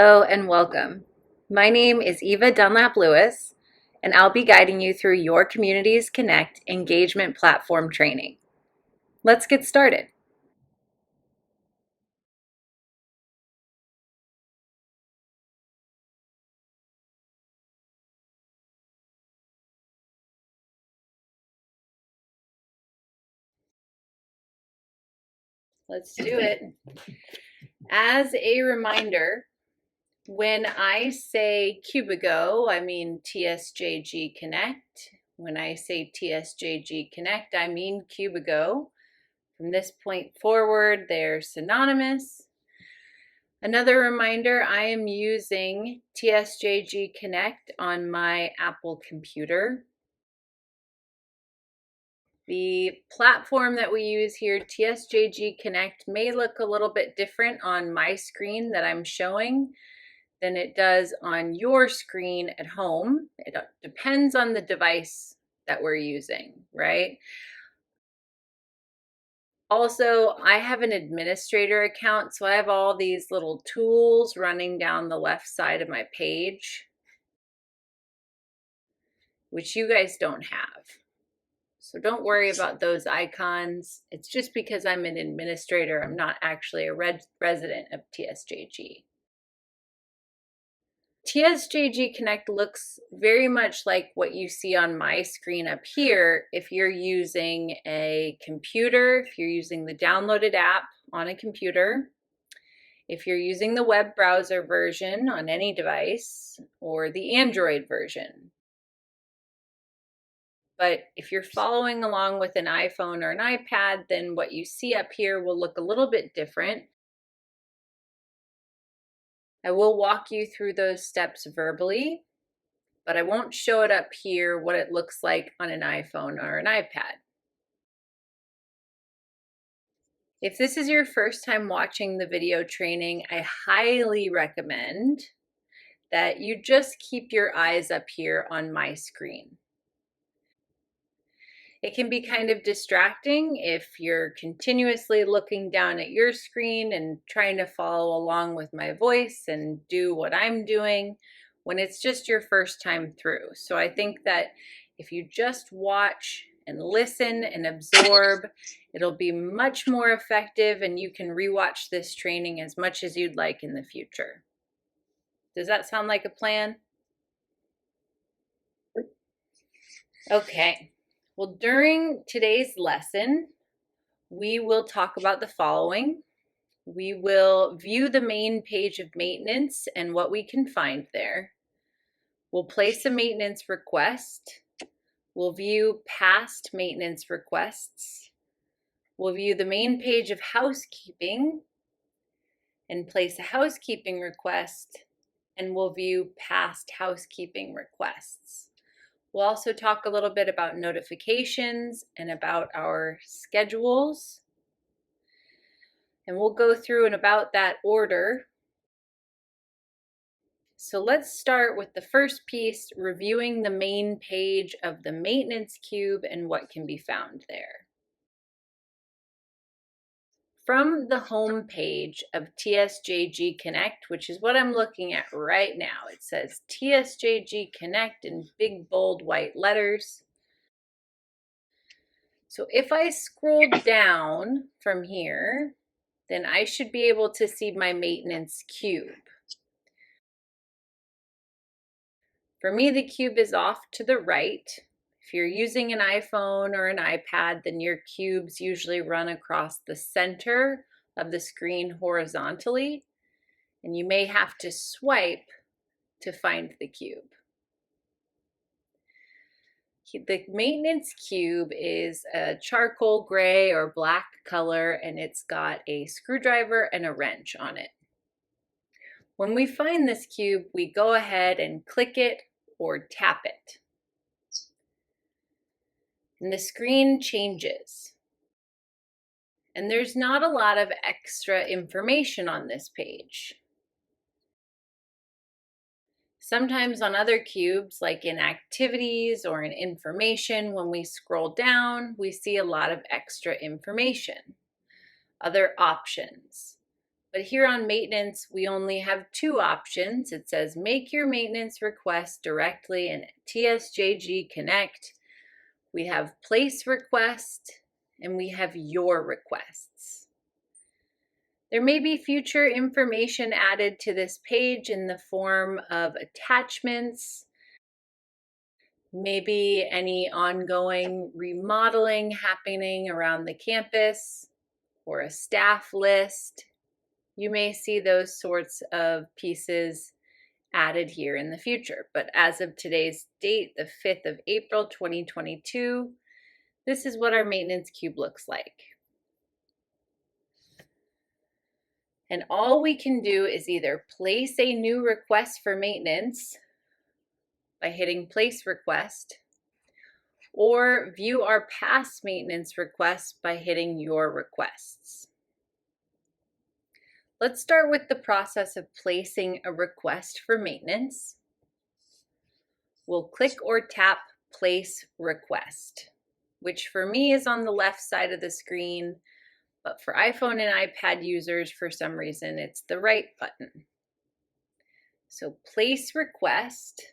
Hello and welcome. My name is Eva Dunlap Lewis, and I'll be guiding you through your Communities Connect engagement platform training. Let's get started. Let's do it. As a reminder, when I say Cubigo, I mean TSJG Connect. When I say TSJG Connect, I mean Cubigo. From this point forward, they're synonymous. Another reminder, I am using TSJG Connect on my Apple computer. The platform that we use here, TSJG Connect, may look a little bit different on my screen that I'm showing than it does on your screen at home. It depends on the device that we're using, right? Also, I have an administrator account, so I have all these little tools running down the left side of my page, which you guys don't have. So don't worry about those icons. It's just because I'm an administrator. I'm not actually a resident of TSJG. TSJG Connect looks very much like what you see on my screen up here if you're using a computer, if you're using the downloaded app on a computer, if you're using the web browser version on any device, or the Android version. But if you're following along with an iPhone or an iPad, then what you see up here will look a little bit different. I will walk you through those steps verbally, but I won't show it up here what it looks like on an iPhone or an iPad. If this is your first time watching the video training, I highly recommend that you just keep your eyes up here on my screen. It can be kind of distracting if you're continuously looking down at your screen and trying to follow along with my voice and do what I'm doing when it's just your first time through. So I think that if you just watch and listen and absorb, it'll be much more effective, and you can rewatch this training as much as you'd like in the future. Does that sound like a plan? Okay. Well, during today's lesson, we will talk about the following. We will view the main page of maintenance and what we can find there. We'll place a maintenance request. We'll view past maintenance requests. We'll view the main page of housekeeping and place a housekeeping request, and we'll view past housekeeping requests. We'll also talk a little bit about notifications and about our schedules. And we'll go through in about that order. So let's start with the first piece, reviewing the main page of the maintenance cube and what can be found there. From the home page of TSJG Connect, which is what I'm looking at right now, it says TSJG Connect in big bold white letters. So if I scroll down from here, then I should be able to see my maintenance cube. For me, the cube is off to the right. If you're using an iPhone or an iPad, then your cubes usually run across the center of the screen horizontally, and you may have to swipe to find the cube. The maintenance cube is a charcoal gray or black color, and it's got a screwdriver and a wrench on it. When we find this cube, we go ahead and click it or tap it. And the screen changes. And there's not a lot of extra information on this page. Sometimes on other cubes, like in activities or in information, when we scroll down, we see a lot of extra information, other options. But here on maintenance, we only have two options. It says make your maintenance request directly in TSJG Connect. We have place request and we have your requests. There may be future information added to this page in the form of attachments, maybe any ongoing remodeling happening around the campus or a staff list. You may see those sorts of pieces added here in the future. But as of today's date, the 5th of April, 2022, this is what our maintenance cube looks like. And all we can do is either place a new request for maintenance by hitting place request, or view our past maintenance requests by hitting your requests. Let's start with the process of placing a request for maintenance. We'll click or tap place request, which for me is on the left side of the screen, but for iPhone and iPad users, for some reason, it's the right button. So place request,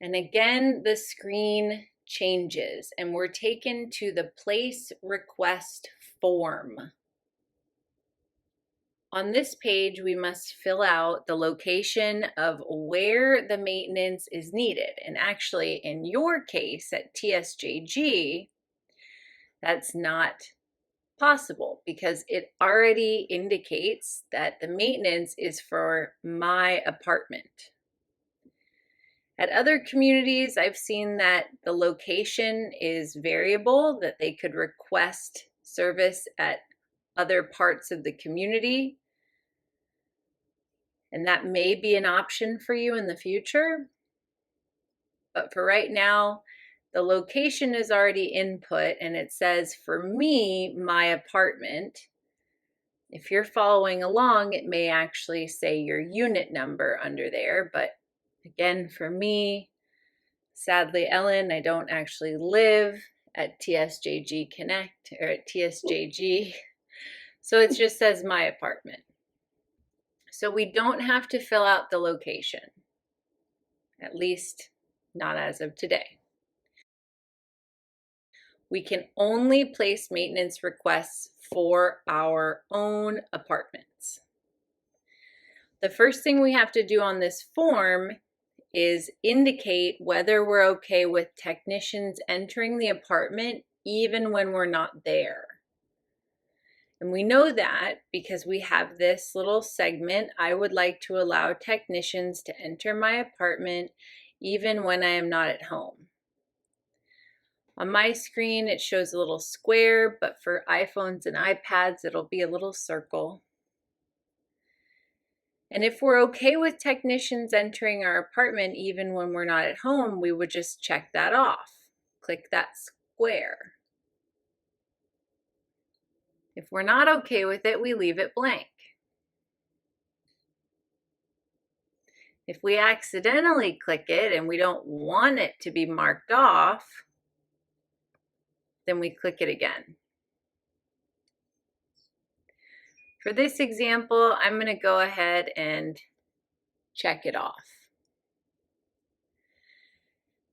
and again, the screen changes and we're taken to the place request form. On this page, we must fill out the location of where the maintenance is needed. And actually, in your case at TSJG, that's not possible because it already indicates that the maintenance is for my apartment. At other communities, I've seen that the location is variable, that they could request service at other parts of the community. And that may be an option for you in the future. But for right now, the location is already input and it says for me, my apartment. If you're following along, it may actually say your unit number under there. But again, for me, sadly, Ellen, I don't actually live at TSJG Connect or at TSJG. So it just says my apartment. So we don't have to fill out the location, at least not as of today. We can only place maintenance requests for our own apartments. The first thing we have to do on this form is indicate whether we're okay with technicians entering the apartment even when we're not there. And we know that because we have this little segment, I would like to allow technicians to enter my apartment even when I am not at home. On my screen, it shows a little square, but for iPhones and iPads, it'll be a little circle. And if we're okay with technicians entering our apartment even when we're not at home, we would just check that off. Click that square. If we're not okay with it, we leave it blank. If we accidentally click it and we don't want it to be marked off, then we click it again. For this example, I'm going to go ahead and check it off.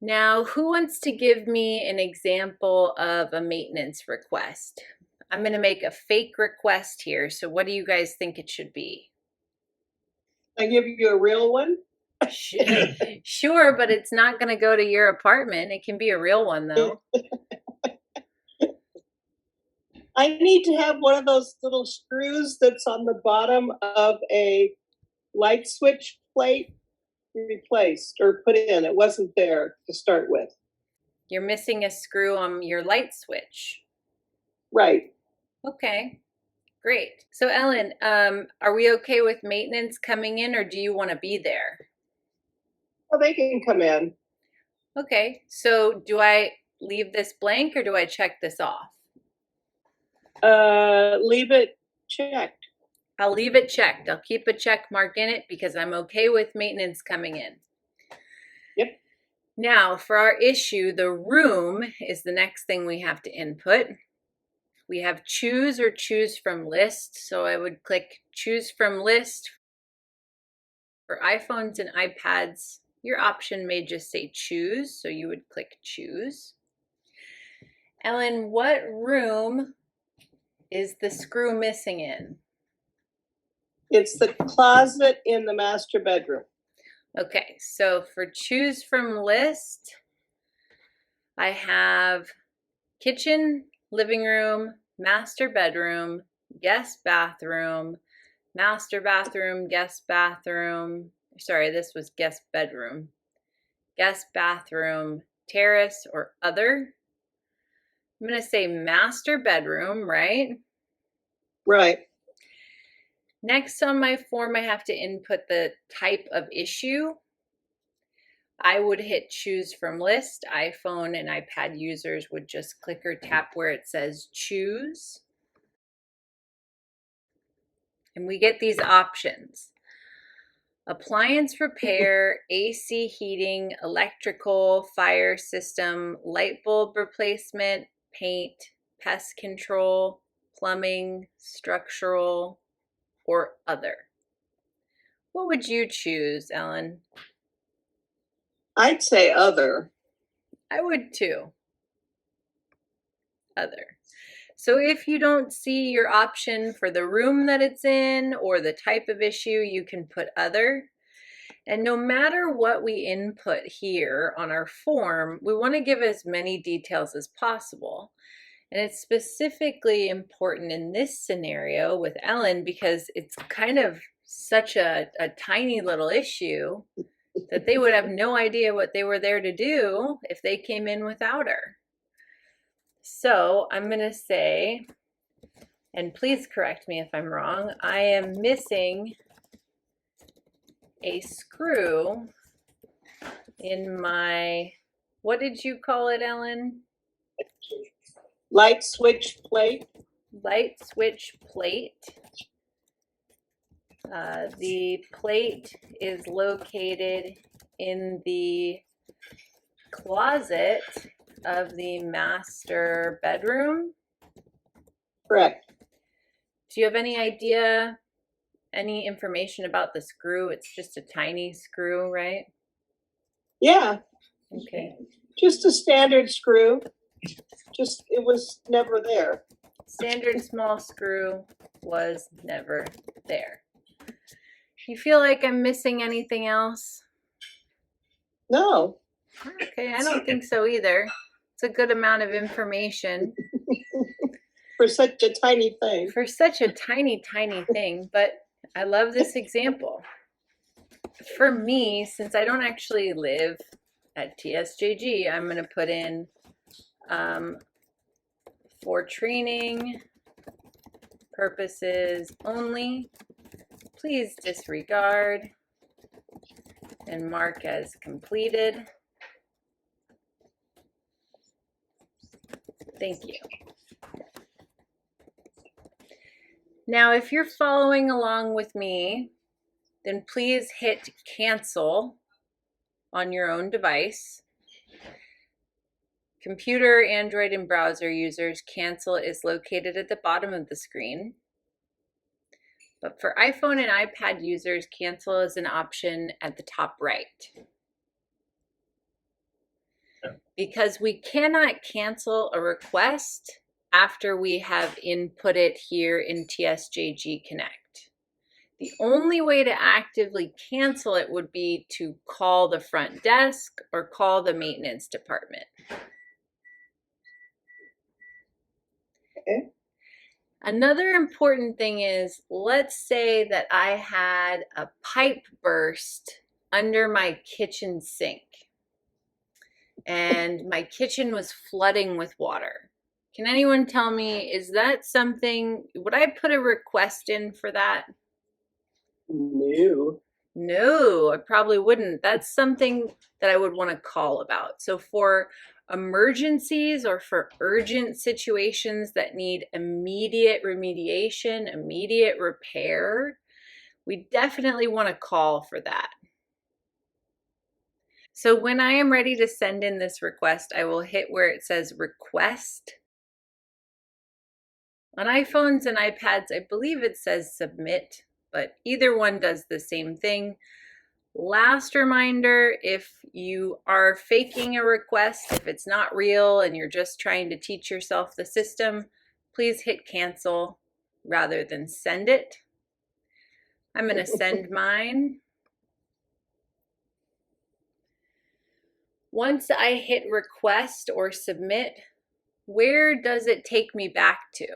Now, who wants to give me an example of a maintenance request? I'm going to make a fake request here. So what do you guys think it should be? I give you a real one? Sure, but it's not going to go to your apartment. It can be a real one, though. I need to have one of those little screws that's on the bottom of a light switch plate replaced or put in. It wasn't there to start with. You're missing a screw on your light switch. Right. Okay, great. So Ellen, are we okay with maintenance coming in or do you want to be there? Well, they can come in. Okay, so do I leave this blank or do I check this off? Leave it checked. I'll leave it checked. I'll keep a check mark in it because I'm okay with maintenance coming in. Yep. Now, for our issue, the room is the next thing we have to input. We have choose or choose from list. So I would click choose from list. For iPhones and iPads, your option may just say choose, so you would click choose. Ellen, what room is the screw missing in? It's the closet in the master bedroom. Okay, so for choose from list, I have kitchen, living room, master bedroom, guest bathroom, master bathroom, guest bathroom. Sorry, this was guest bedroom. Guest bathroom, terrace, or other. I'm going to say master bedroom, right? Right. Next on my form, I have to input the type of issue. I would hit choose from list. iPhone and iPad users would just click or tap where it says choose. And we get these options. Appliance repair, AC heating, electrical, fire system, light bulb replacement, paint, pest control, plumbing, structural, or other. What would you choose, Ellen? I'd say other. I would too. Other. So if you don't see your option for the room that it's in or the type of issue, you can put other. And no matter what we input here on our form, we want to give as many details as possible. And it's specifically important in this scenario with Ellen because it's kind of such a tiny little issue that they would have no idea what they were there to do if they came in without her. So I'm going to say, and please correct me if I'm wrong, I am missing a screw in my, what did you call it, Ellen? Light switch plate. Light switch plate. The plate is located in the closet of the master bedroom. Correct. Do you have any idea, any information about the screw? It's just a tiny screw, right? Yeah. Okay. Just a standard screw. Just, it was never there. Standard small screw was never there. You feel like I'm missing anything else? No. Okay, I don't think so either. It's a good amount of information. For such a tiny thing. For such a tiny, tiny thing, but I love this example. For me, since I don't actually live at TSJG, I'm going to put in for training purposes only, please disregard and mark as completed. Thank you. Now, if you're following along with me, then please hit cancel on your own device. Computer, Android, and browser users, cancel is located at the bottom of the screen. But for iPhone and iPad users, cancel is an option at the top right. Because we cannot cancel a request after we have input it here in TSJG Connect. The only way to actively cancel it would be to call the front desk or call the maintenance department. Okay. Another important thing is, let's say that I had a pipe burst under my kitchen sink and my kitchen was flooding with water. Can anyone tell me, is that something, would I put a request in for that? No. No, I probably wouldn't. That's something that I would want to call about. So for emergencies or for urgent situations that need immediate remediation, immediate repair, we definitely want to call for that. So when I am ready to send in this request, I will hit where it says request On iPhones and iPads, I believe it says submit, but either one does the same thing. Last reminder, if you are faking a request, if it's not real and you're just trying to teach yourself the system, please hit cancel rather than send it. I'm going to send mine. Once I hit request or submit, where does it take me back to?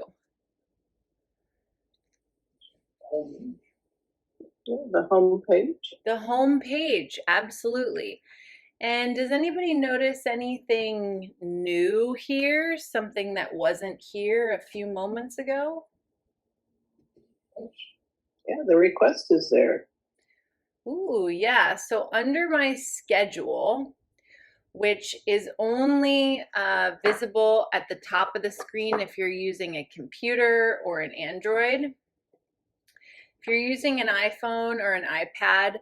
The home page. The home page, absolutely. And does anybody notice anything new here? Something that wasn't here a few moments ago? Yeah, the request is there. Ooh, yeah. So under my schedule, which is only visible at the top of the screen if you're using a computer or an Android. If you're using an iPhone or an iPad,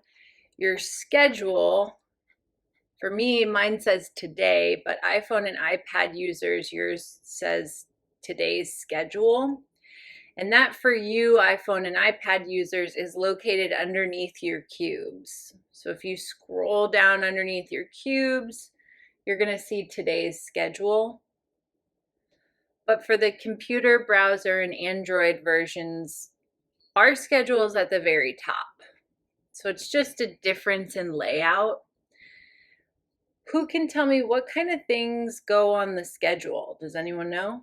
your schedule, for me, mine says today, but iPhone and iPad users, yours says today's schedule. And that for you, iPhone and iPad users, is located underneath your cubes. So if you scroll down underneath your cubes, you're going to see today's schedule. But for the computer, browser, and Android versions, our schedule is at the very top. So it's just a difference in layout. Who can tell me what kind of things go on the schedule? Does anyone know?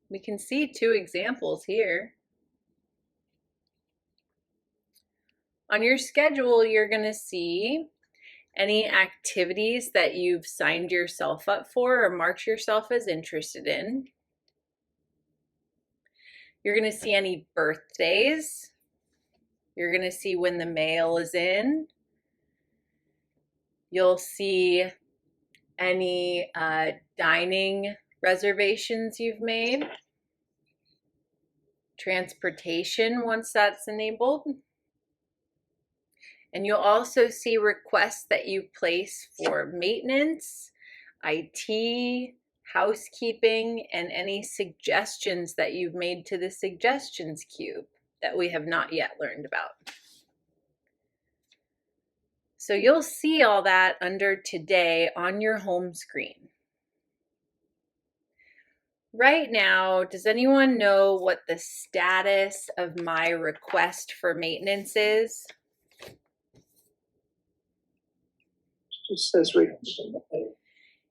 We can see 2 examples here. On your schedule, you're going to see any activities that you've signed yourself up for or marked yourself as interested in. You're going to see any birthdays. You're going to see when the mail is in. You'll see any dining reservations you've made. Transportation, once that's enabled. And you'll also see requests that you place for maintenance, IT, housekeeping, and any suggestions that you've made to the suggestions cube that we have not yet learned about. So you'll see all that under today on your home screen. Right now, does anyone know what the status of my request for maintenance is? It says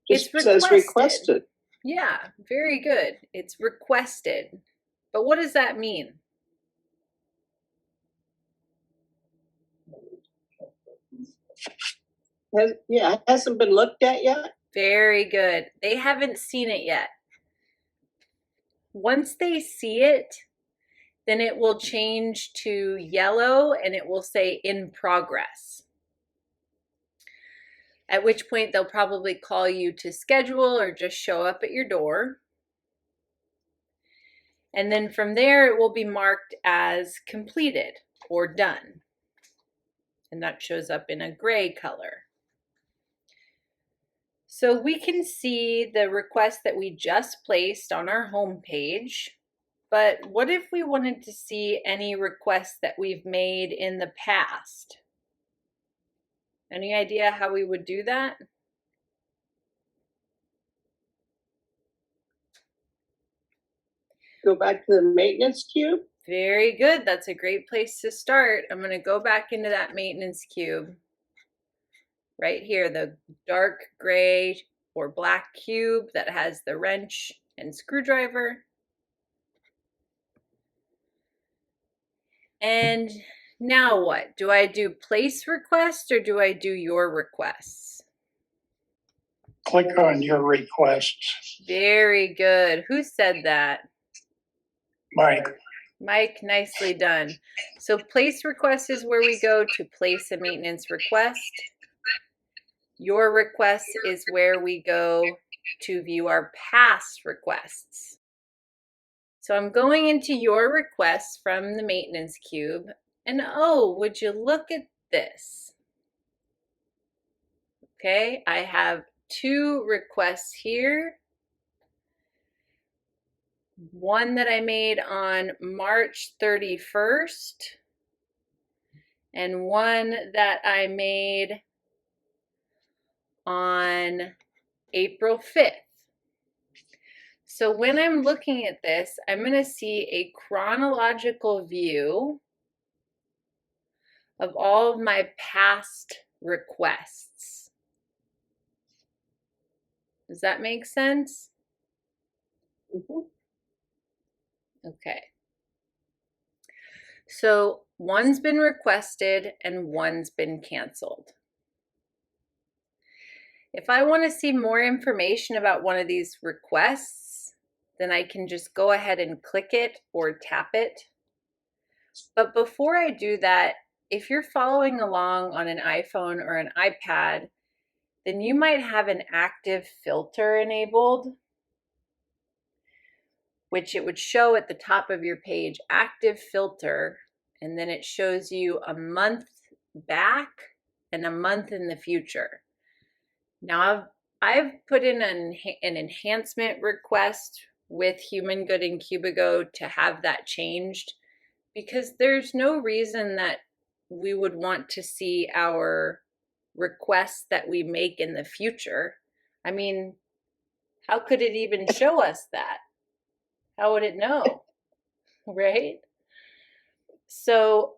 It's requested. Yeah, very good. It's requested. But what does that mean? It hasn't been looked at yet? Very good. They haven't seen it yet. Once they see it, then it will change to yellow and it will say in progress. At which point they'll probably call you to schedule or just show up at your door. And then from there, it will be marked as completed or done. And that shows up in a gray color. So we can see the request that we just placed on our home page. But what if we wanted to see any requests that we've made in the past? Any idea how we would do that? Go back to the maintenance cube? Very good. That's a great place to start. I'm going to go back into that maintenance cube. Right here, the dark gray or black cube that has the wrench and screwdriver. And now what? Do I do place request or do I do your requests? Click on your requests. Very good. Who said that? Mike. Mike, nicely done. So place request is where we go to place a maintenance request. Your request is where we go to view our past requests. So I'm going into your requests from the maintenance cube, and oh, would you look at this? Okay, I have 2 requests here. one that I made on March 31st, and one that I made on April 5th. So when I'm looking at this, I'm going to see a chronological view of all of my past requests. Does that make sense? Mhm. Okay. So one's been requested and one's been canceled. If I want to see more information about one of these requests, then I can just go ahead and click it or tap it. But before I do that, if you're following along on an iPhone or an iPad, then you might have an active filter enabled, which it would show at the top of your page, active filter, and then it shows you a month back and a month in the future. Now I've put in an enhancement request with Human Good and Cubigo to have that changed, because there's no reason that we would want to see our requests that we make in the future. I mean, how could it even show us that? How would it know? Right? So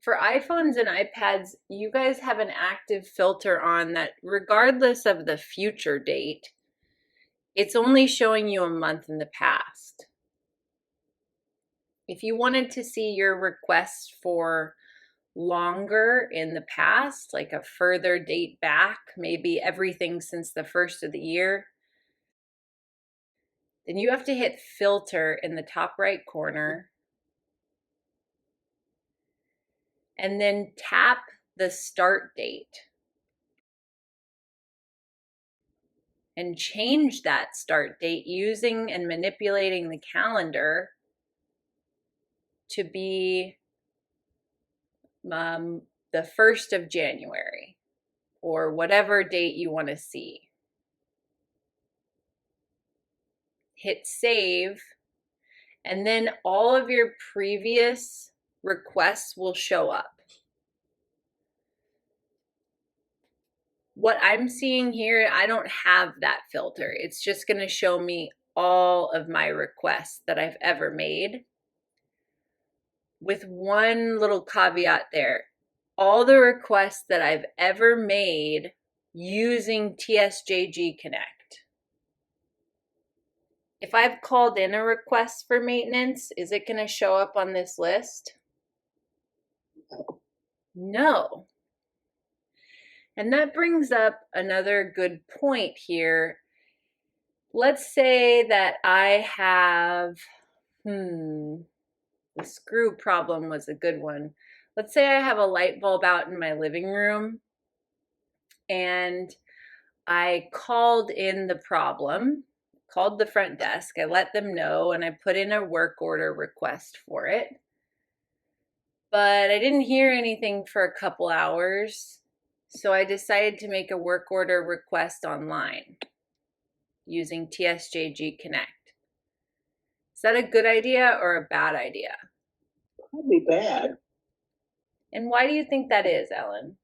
for iPhones and iPads, you guys have an active filter on that regardless of the future date, it's only showing you a month in the past. If you wanted to see your requests for longer in the past, like a further date back, maybe everything since the first of the year, then you have to hit filter in the top right corner and then tap the start date and change that start date using and manipulating the calendar to be the 1st of January or whatever date you want to see. Hit save, and then all of your previous requests will show up. What I'm seeing here, I don't have that filter. It's just going to show me all of my requests that I've ever made, with one little caveat there. All the requests that I've ever made using TSJG Connect. If I've called in a request for maintenance, is it going to show up on this list? No. And that brings up another good point here. Let's say that I have, the screw problem was a good one. Let's say I have a light bulb out in my living room and I called in the problem, called the front desk, I let them know, and I put in a work order request for it. But I didn't hear anything for a couple hours, so I decided to make a work order request online using TSJG Connect. Is that a good idea or a bad idea? Probably bad, And why do you think that is, Ellen?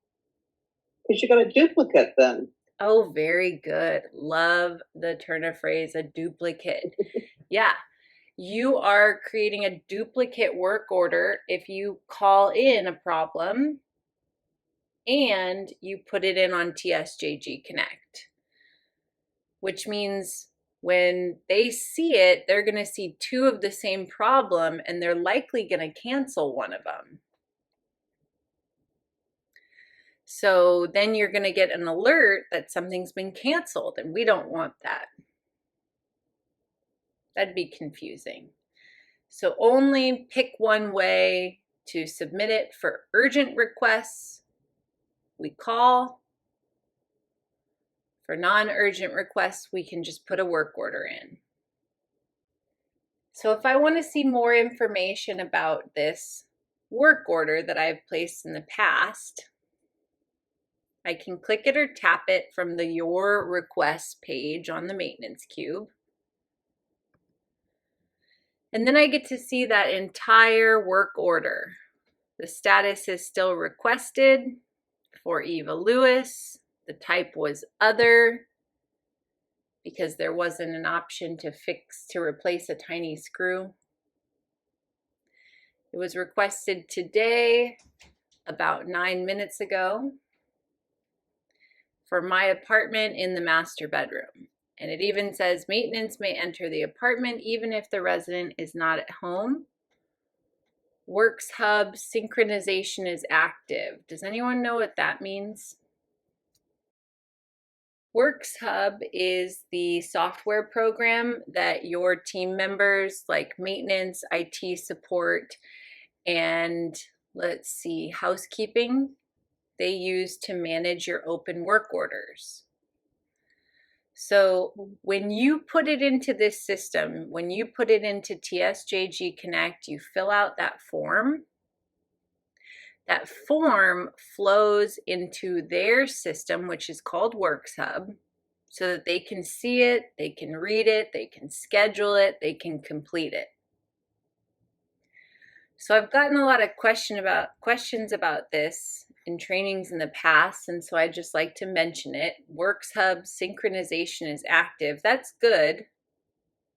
because you got a duplicate then. Oh, very good. Love the turn of phrase, a duplicate. Yeah, you are creating a duplicate work order if you call in a problem and you put it in on TSJG Connect, which means when they see it, they're going to see two of the same problem and they're likely going to cancel one of them. So then you're going to get an alert that something's been canceled, and we don't want that. That'd be confusing. So only pick one way to submit it. For urgent requests, we call. For non-urgent requests, we can just put a work order in. So if I want to see more information about this work order that I've placed in the past, I can click it or tap it from the Your Requests page on the maintenance cube. And then I get to see that entire work order. The status is still requested for Eva Lewis. The type was other because there wasn't an option to replace a tiny screw. It was requested today, about 9 minutes ago, for my apartment in the master bedroom. And it even says maintenance may enter the apartment even if the resident is not at home. Works Hub synchronization is active. Does anyone know what that means? Works Hub is the software program that your team members, like maintenance, IT support, and let's see, housekeeping, they use to manage your open work orders. So when you put it into this system, when you put it into TSJG Connect, you fill out that form. That form flows into their system, which is called Works Hub, so that they can see it, they can read it, they can schedule it, they can complete it. So I've gotten a lot of questions about this in trainings in the past, and so I just like to mention it. Works Hub synchronization is active. That's good,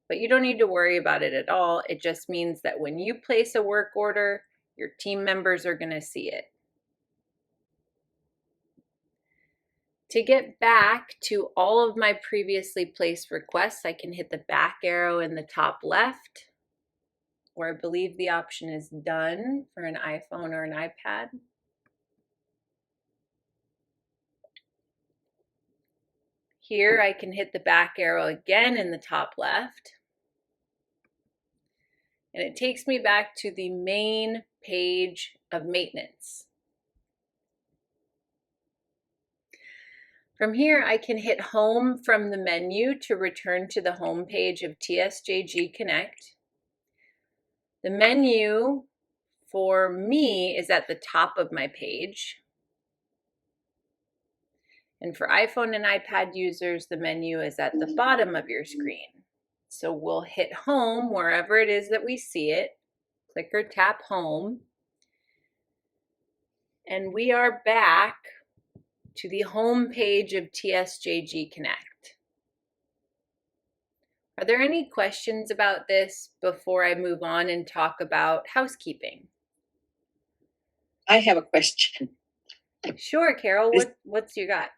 but you don't need to worry about it at all. It just means that when you place a work order, your team members are going to see it. To get back to all of my previously placed requests, I can hit the back arrow in the top left, where I believe the option is done for an iPhone or an iPad. Here I can hit the back arrow again in the top left, and it takes me back to the main page of maintenance. From here, I can hit home from the menu to return to the home page of TSJG Connect. The menu for me is at the top of my page. And for iPhone and iPad users, the menu is at the bottom of your screen. So we'll hit home wherever it is that we see it. Click or tap home. And we are back to the home page of TSJG Connect. Are there any questions about this before I move on and talk about housekeeping? I have a question. Sure, Carol. What's you got?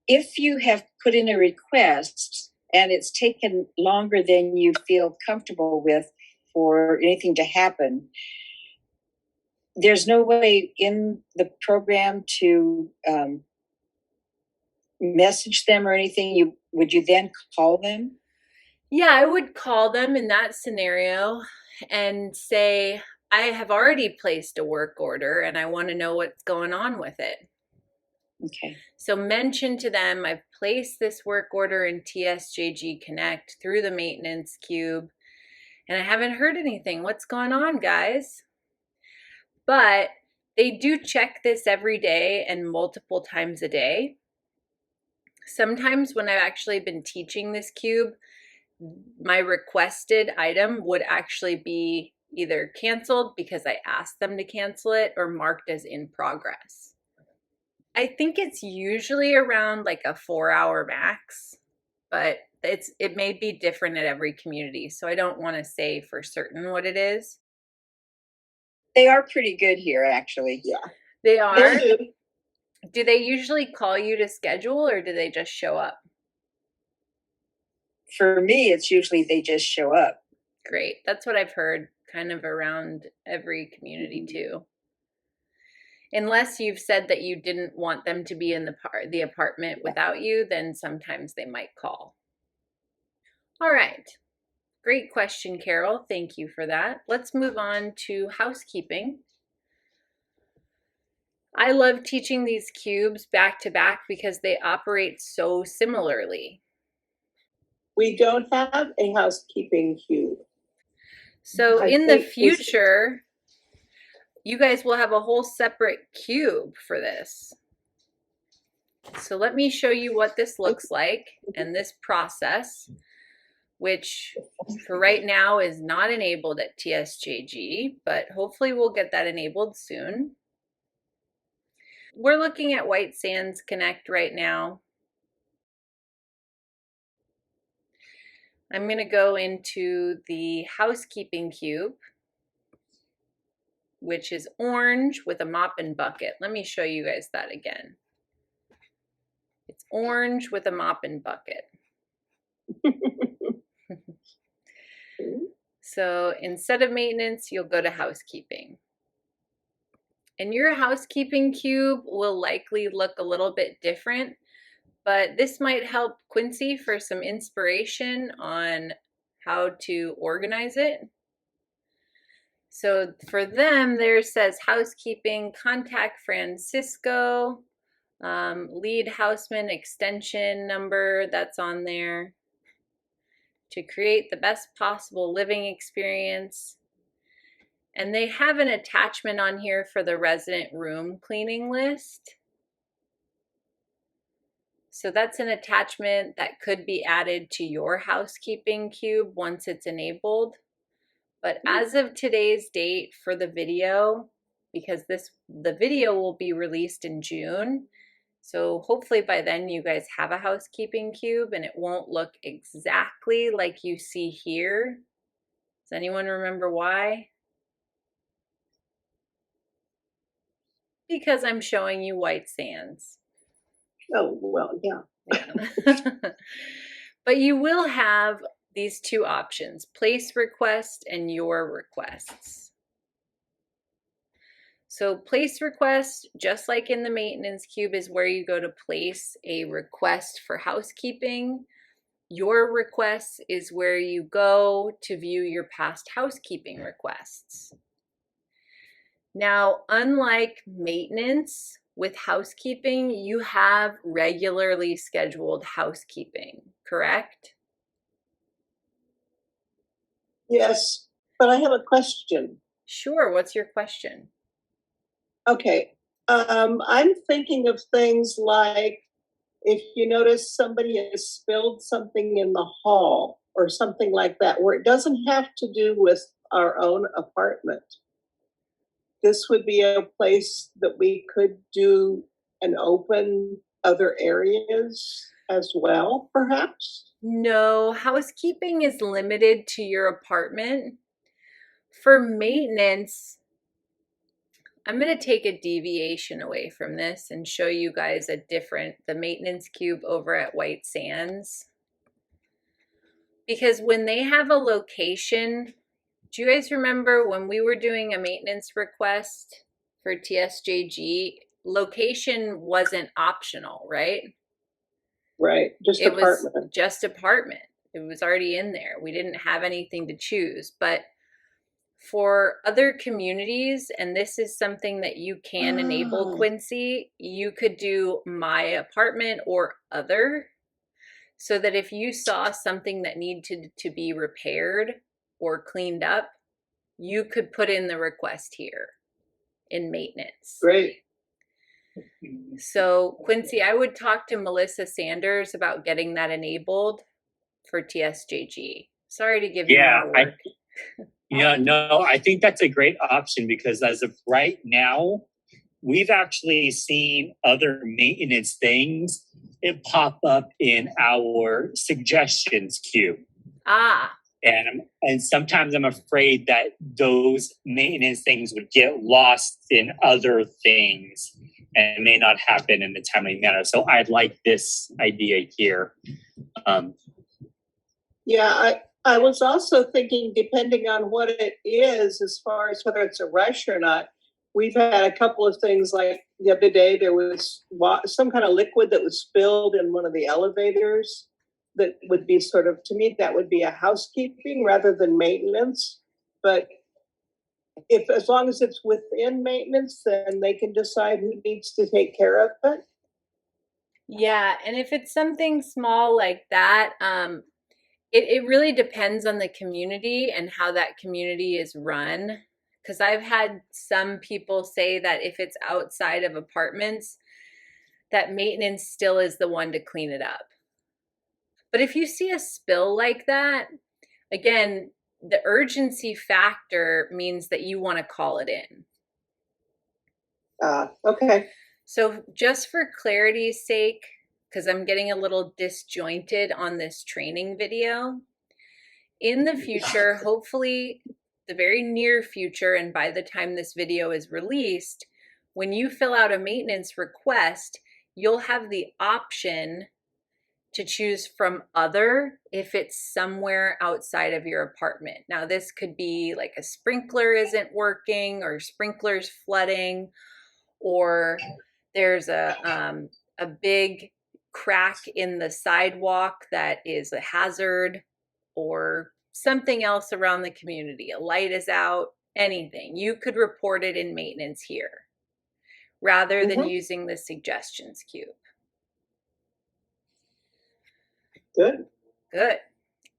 If you have put in a request and it's taken longer than you feel comfortable with for anything to happen, there's no way in the program to message them or anything. Would you then call them? Yeah, I would call them in that scenario and say, I have already placed a work order and I want to know what's going on with it. Okay. So mention to them, I've placed this work order in TSJG Connect through the maintenance cube, and I haven't heard anything. What's going on, guys? But they do check this every day and multiple times a day. Sometimes when I've actually been teaching this cube, my requested item would actually be either canceled because I asked them to cancel it or marked as in progress. I think it's usually around like a 4-hour max, but it may be different at every community. So I don't want to say for certain what it is. They are pretty good here, actually. Yeah. They are. They Do they usually call you to schedule or do they just show up? For me, it's usually they just show up. Great. That's what I've heard kind of around every community too. Unless you've said that you didn't want them to be in the apartment without you, then sometimes they might call. All right. Great question, Carol. Thank you for that. Let's move on to housekeeping. I love teaching these cubes back to back because they operate so similarly. We don't have a housekeeping cube. So I in the think future, you guys will have a whole separate cube for this. So let me show you what this looks like and this process. which for right now is not enabled at TSJG, but hopefully we'll get that enabled soon. We're looking at White Sands Connect right now. I'm going to go into the housekeeping cube, which is orange with a mop and bucket. Let me show you guys that again. It's orange with a mop and bucket. So instead of maintenance, you'll go to housekeeping. And your housekeeping cube will likely look a little bit different, but this might help Quincy for some inspiration on how to organize it. So for them, there says housekeeping, contact Francisco, lead houseman extension number, that's on there. To create the best possible living experience. And they have an attachment on here for the resident room cleaning list. So that's an attachment that could be added to your housekeeping cube once it's enabled. But as of today's date for the video, because the video will be released in June, so hopefully by then you guys have a housekeeping cube and it won't look exactly like you see here. Does anyone remember why? Because I'm showing you White Sands. Oh, well, yeah. But you will have these two options, place request and your requests. So place request, just like in the maintenance cube, is where you go to place a request for housekeeping. Your requests is where you go to view your past housekeeping requests. Now, unlike maintenance, with housekeeping, you have regularly scheduled housekeeping, correct? Yes, but I have a question. Sure, what's your question? Okay, I'm thinking of things like if you notice somebody has spilled something in the hall or something like that, where it doesn't have to do with our own apartment. This would be a place that we could do and open other areas as well, perhaps? No, housekeeping is limited to your apartment. For maintenance, I'm going to take a deviation away from this and show you guys the maintenance cube over at White Sands. Because when they have a location, do you guys remember when we were doing a maintenance request for TSJG, location wasn't optional, right? Right, just It was apartment. just apartment. It was already in there. We didn't have anything to choose. But for other communities, and this is something that you can enable, Quincy, you could do my apartment or other, so that if you saw something that needed to be repaired or cleaned up, you could put in the request here in maintenance. Great. So Quincy, I would talk to Melissa Sanders about getting that enabled for TSJG. Sorry to give you more work. No, I think that's a great option because as of right now, we've actually seen other maintenance things that pop up in our suggestions queue. And sometimes I'm afraid that those maintenance things would get lost in other things and may not happen in a timely manner. So I'd like this idea here. Yeah, I was also thinking, depending on what it is, as far as whether it's a rush or not, we've had a couple of things like the other day, there was some kind of liquid that was spilled in one of the elevators that would be sort of, to me, that would be a housekeeping rather than maintenance. But as long as it's within maintenance, then they can decide who needs to take care of it. Yeah, and if it's something small like that, it really depends on the community and how that community is run. Because I've had some people say that if it's outside of apartments, that maintenance still is the one to clean it up. But if you see a spill like that, again, the urgency factor means that you want to call it in. Okay. So just for clarity's sake, because I'm getting a little disjointed on this training video, in the future, hopefully the very near future, and by the time this video is released, when you fill out a maintenance request, you'll have the option to choose from other if it's somewhere outside of your apartment. Now, this could be like a sprinkler isn't working, or sprinklers flooding, or there's a big crack in the sidewalk that is a hazard, or something else around the community. A light is out, anything. You could report it in maintenance here rather than using the suggestions cube. Good. Good.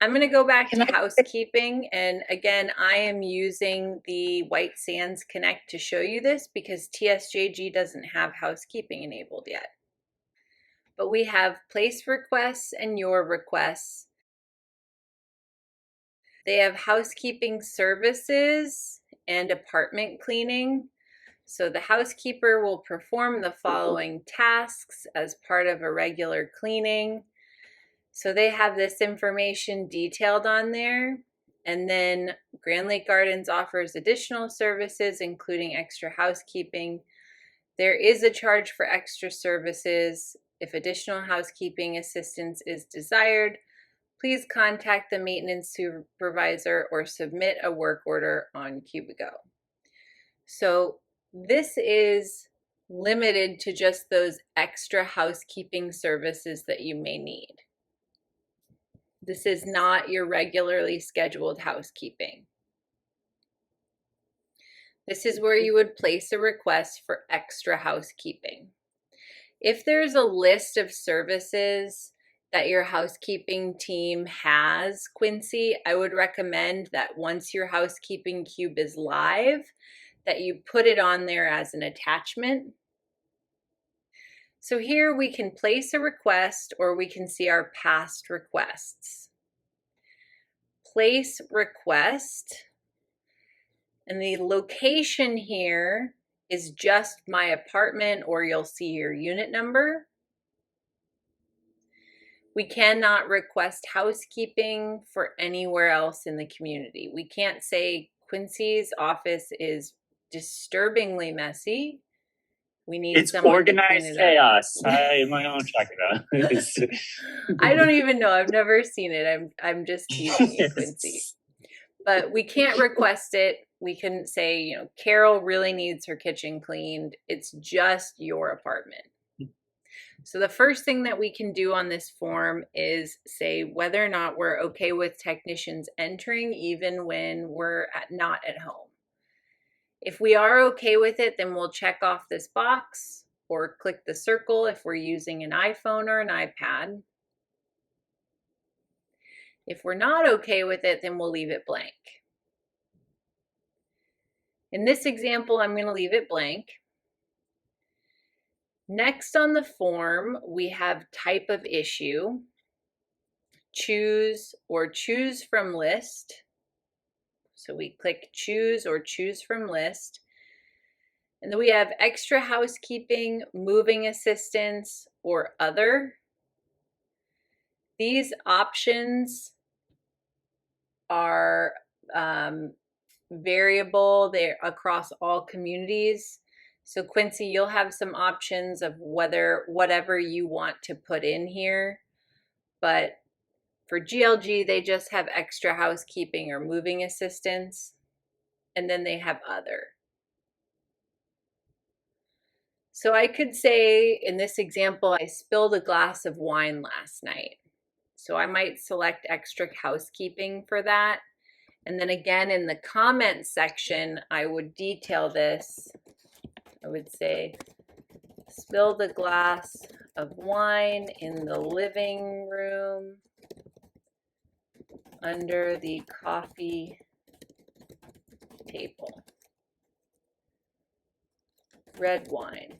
I'm going to go back to housekeeping. And again, I am using the White Sands Connect to show you this because TSJG doesn't have housekeeping enabled yet. But we have place requests and your requests. They have housekeeping services and apartment cleaning. So the housekeeper will perform the following tasks as part of a regular cleaning. So they have this information detailed on there. And then Grand Lake Gardens offers additional services, including extra housekeeping. There is a charge for extra services. If additional housekeeping assistance is desired, please contact the maintenance supervisor or submit a work order on Cubigo. So this is limited to just those extra housekeeping services that you may need. This is not your regularly scheduled housekeeping. This is where you would place a request for extra housekeeping. If there's a list of services that your housekeeping team has, Quincy, I would recommend that once your housekeeping cube is live, that you put it on there as an attachment. So here we can place a request, or we can see our past requests. Place request, and the location here is just my apartment, or you'll see your unit number. We cannot request housekeeping for anywhere else in the community. We can't say Quincy's office is disturbingly messy. We need It's someone organized to clean it chaos. I my own chakra. I don't even know. I've never seen it. I'm just teasing you, Quincy. But we can't request it. We can say, you know, Carol really needs her kitchen cleaned. It's just your apartment. So the first thing that we can do on this form is say whether or not we're okay with technicians entering even when we're not at home. If we are okay with it, then we'll check off this box or click the circle if we're using an iPhone or an iPad. If we're not okay with it, then we'll leave it blank. In this example, I'm going to leave it blank. Next on the form, we have type of issue, choose or choose from list. So we click choose or choose from list. And then we have extra housekeeping, moving assistance, or other. These options are variable. They're across all communities. So Quincy, you'll have some options of whatever you want to put in here. But for GLG, they just have extra housekeeping or moving assistance. And then they have other. So I could say in this example, I spilled a glass of wine last night. So I might select extra housekeeping for that. And then again, in the comment section, I would detail this. I would say, spilled a glass of wine in the living room under the coffee table. Red wine.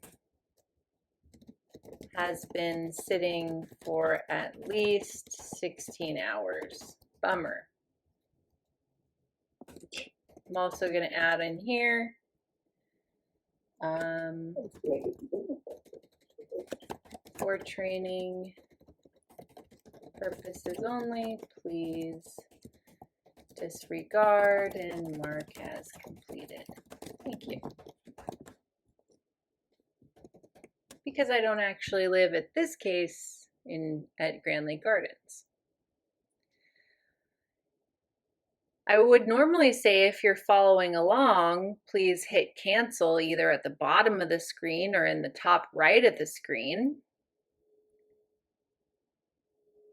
has been sitting for at least 16 hours. Bummer. I'm also going to add in here for training purposes only, please disregard and mark as completed. Thank you. Because I don't actually live at this case at Grand Lake Gardens. I would normally say if you're following along, please hit cancel either at the bottom of the screen or in the top right of the screen,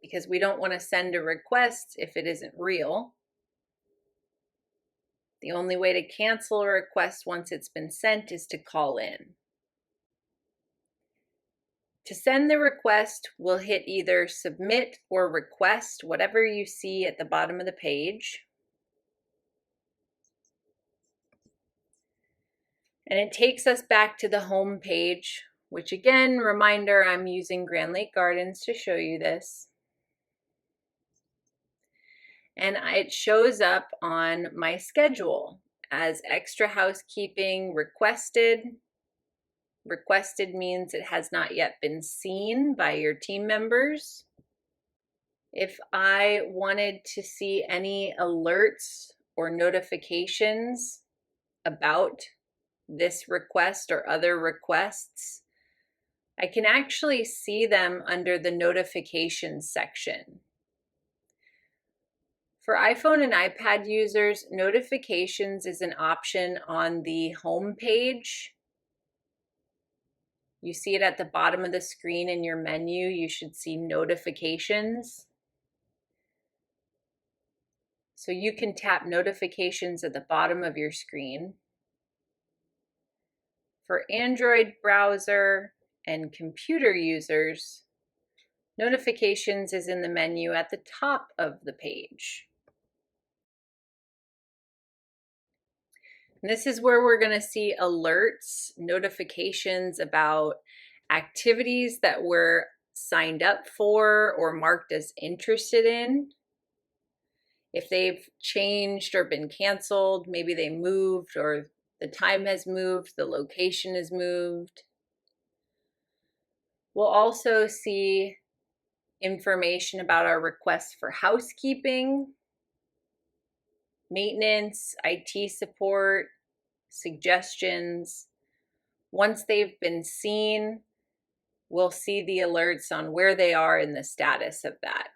because we don't want to send a request if it isn't real. The only way to cancel a request once it's been sent is to call in. To send the request, we'll hit either submit or request, whatever you see at the bottom of the page. And it takes us back to the home page, which again, reminder, I'm using Grand Lake Gardens to show you this. And it shows up on my schedule as extra housekeeping requested. Requested means it has not yet been seen by your team members. If I wanted to see any alerts or notifications about this request or other requests, I can actually see them under the notifications section. For iPhone and iPad users, notifications is an option on the home page. You see it at the bottom of the screen in your menu. You should see notifications. So you can tap notifications at the bottom of your screen. For Android browser and computer users, notifications is in the menu at the top of the page. And this is where we're going to see alerts, notifications about activities that we're signed up for or marked as interested in. If they've changed or been canceled, maybe they moved or the time has moved, the location has moved. We'll also see information about our requests for housekeeping, maintenance, IT support, suggestions. Once they've been seen, we'll see the alerts on where they are in the status of that.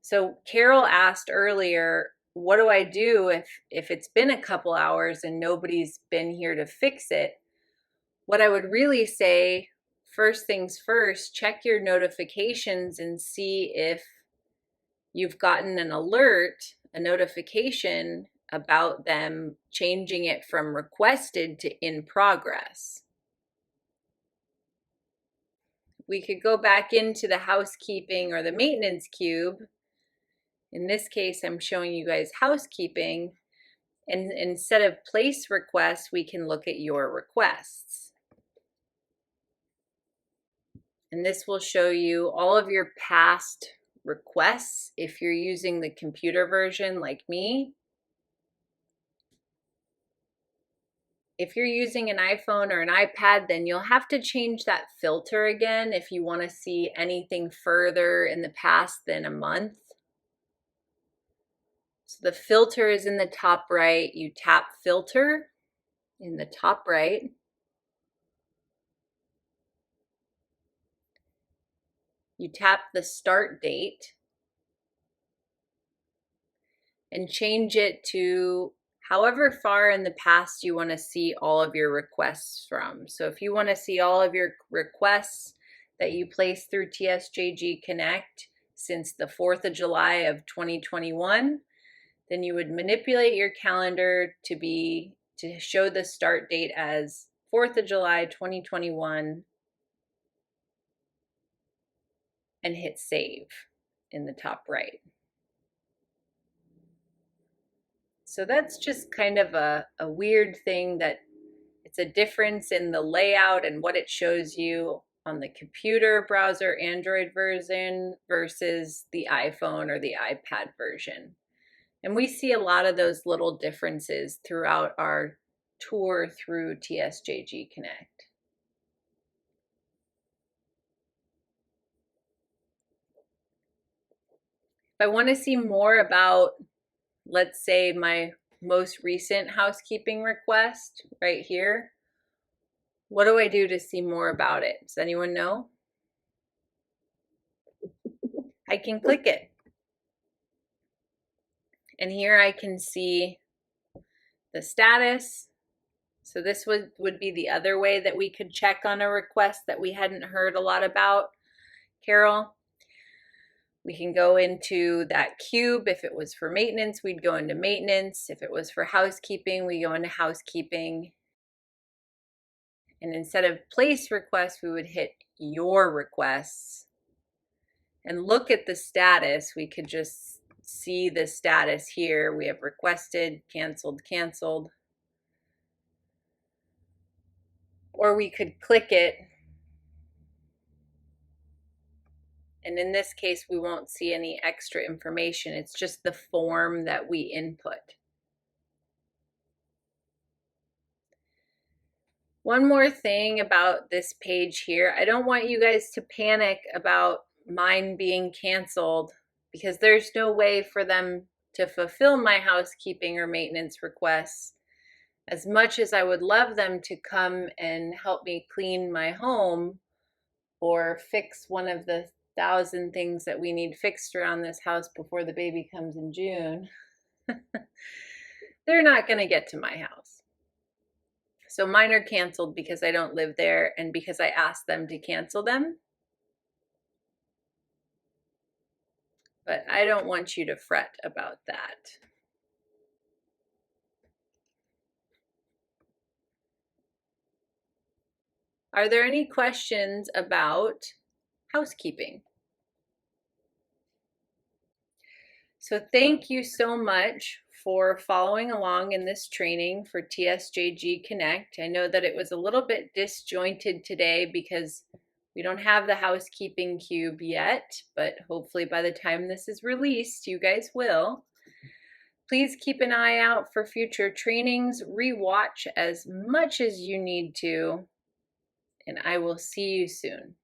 So Carol asked earlier, what do I do if it's been a couple hours and nobody's been here to fix it? What I would really say, first things first, check your notifications and see if you've gotten an alert, a notification about them changing it from requested to in progress. We could go back into the housekeeping or the maintenance cube. In this case, I'm showing you guys housekeeping. And instead of place requests, we can look at your requests. And this will show you all of your past requests if you're using the computer version like me. If you're using an iPhone or an iPad, then you'll have to change that filter again if you want to see anything further in the past than a month. So the filter is in the top right. You tap filter in the top right. You tap the start date and change it to however far in the past you want to see all of your requests from. So if you want to see all of your requests that you placed through TSJG Connect since the 4th of July of 2021, then you would manipulate your calendar to show the start date as 4th of July 2021 and hit save in the top right. So that's just kind of a weird thing that It's a difference in the layout and what it shows you on the computer browser Android version versus the iPhone or the iPad version. And we see a lot of those little differences throughout our tour through TSJG Connect. If I want to see more about, let's say, my most recent housekeeping request right here, what do I do to see more about it? Does anyone know? I can click it. And here I can see the status. So this would be the other way that we could check on a request that we hadn't heard a lot about, Carol. We can go into that cube. If it was for maintenance, we'd go into maintenance. If it was for housekeeping, we go into housekeeping. And instead of place requests, we would hit your requests and look at the status. We could just see the status here. We have requested, canceled, canceled. Or we could click it. And in this case, we won't see any extra information. It's just the form that we input. One more thing about this page here. I don't want you guys to panic about mine being canceled because there's no way for them to fulfill my housekeeping or maintenance requests. As much as I would love them to come and help me clean my home or fix one of the 1,000 things that we need fixed around this house before the baby comes in June, they're not going to get to my house. So mine are canceled because I don't live there and because I asked them to cancel them. But I don't want you to fret about that. Are there any questions about housekeeping? So thank you so much for following along in this training for TSJG Connect. I know that it was a little bit disjointed today because we don't have the housekeeping cube yet, but hopefully by the time this is released, you guys will. Please keep an eye out for future trainings. Rewatch as much as you need to, and I will see you soon.